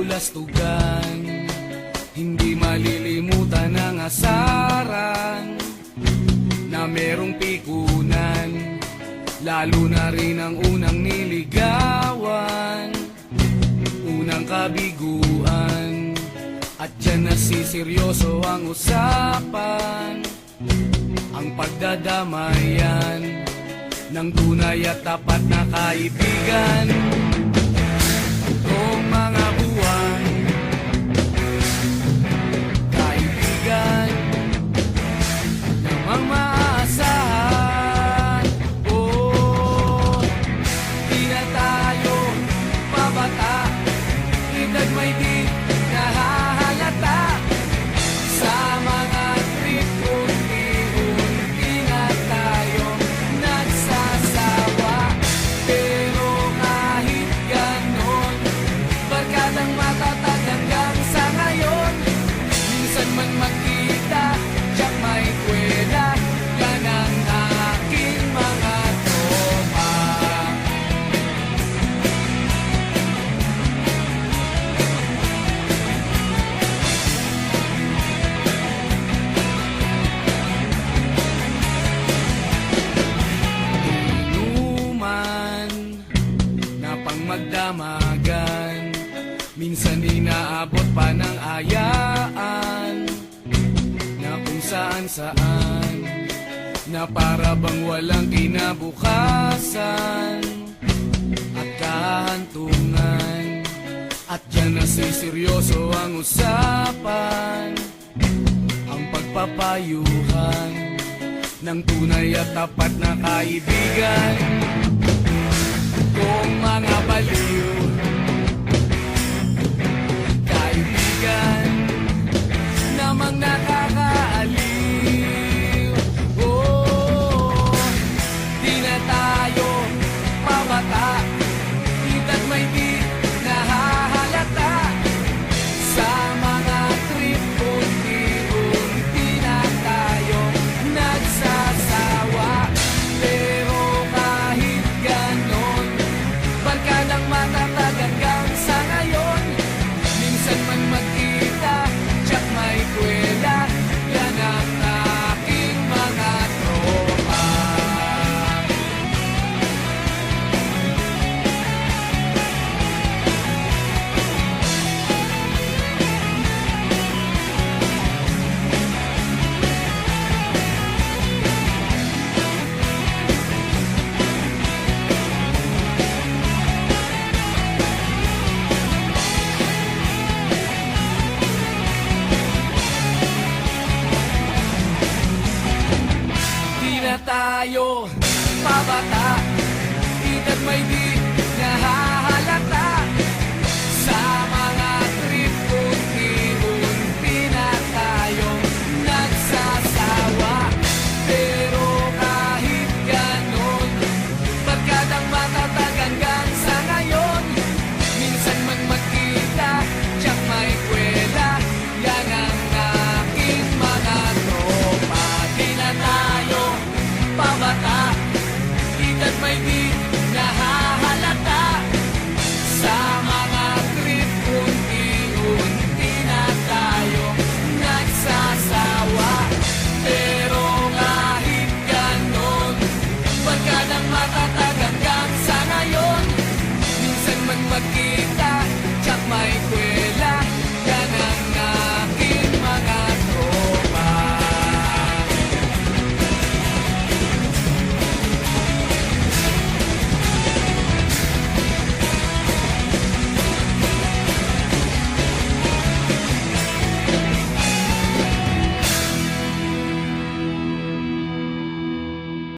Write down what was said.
kabulastugan, hindi malilimutan ang asaran na merong pikunan, lalo na rin ang unang niligawan, unang kabiguan. At dyan nasiseryoso ang usapan, ang pagdadamayan ng tunay at tapat na kaibigan. Kung mga buwan, kaibigan, namang maaasahan. Oh, di na tayo pabata, edad may di nahahalata. Sa mga trip, unti-unti na tayo nagsasawa. Pero kahit ganon, barkadang matatag hanggang sa ngayon. Minsan man magkita, tiyak may kwela, yan ang aking mga tropa. Inuman na pang magdamagan, minsan inaabot pa ng ayaan, na kung saan-saan, na para bang walang kinabukasan at kahantungan. At dyan nasiseryoso ang usapan, ang pagpapayuhan ng tunay at tapat na kaibigan. Kung mga baliw, kaibigan, namang nakakaaliw. Oh, di na tayo pabata, edad may di nahahalata. Sa mga trip, unti-unti na tayo nagsasawa. Pero kahit ganon, barkadang matatag hanggang sa ngayon. Minsan man magkita, tiyak may kwela, yan ang aking mga tropa. Di na tayo pabata, edad may di